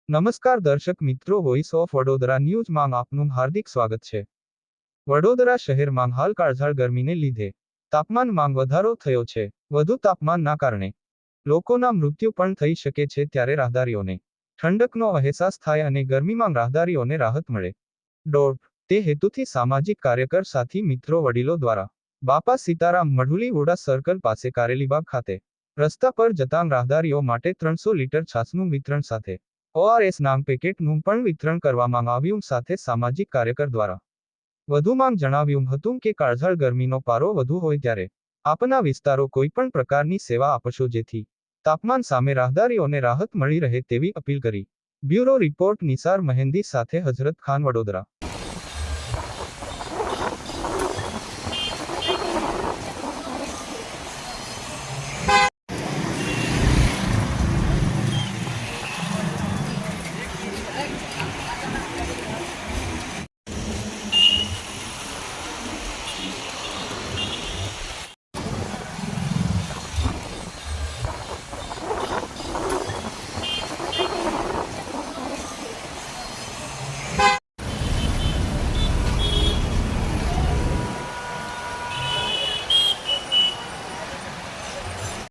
નમસ્કાર દર્શક મિત્રો, વોઇસ ઓફ વડોદરા ન્યૂઝમાં આપનું હાર્દિક સ્વાગત છે। વડોદરા શહેરમાં હાલ કાળઝાળ ગરમીને લીધે તાપમાનમાં વધારો થયો છે। વધુ તાપમાનના કારણે લોકોના મૃત્યુ પણ થઈ શકે છે, ત્યારે રાહદારીઓને ઠંડકનો અહેસાસ થાય અને ગરમીમાં રાહદારીઓને રાહત મળે। તે હેતુથી સામાજિક કાર્યકર સાથી મિત્રો વડીલો દ્વારા બાપા સીતારામ મઢુલી વોડા સર્કલ પાસે કારેલીબાગ ખાતે રસ્તા પર જતાં રાહદારીઓ માટે 300 લીટર છાસનું વિતરણ સાથે ORS નામ પેકેટનું પણ વિતરણ કરવામાં આવ્યું। સાથે સામાજિક કાર્યકર દ્વારા વધુમાં જણાવ્યું હતું કે કાળઝાળ ગરમીનો પારો વધુ હોય ત્યારે આપના વિસ્તારો કોઈ પણ પ્રકારની સેવા આપશો, જેથી તાપમાન સામે રાહદારીઓને રાહત મળી રહે તેવી અપીલ કરી। બ્યુરો રિપોર્ટ નિસાર મહેંદી સાથે હઝરત ખાન, વડોદરા।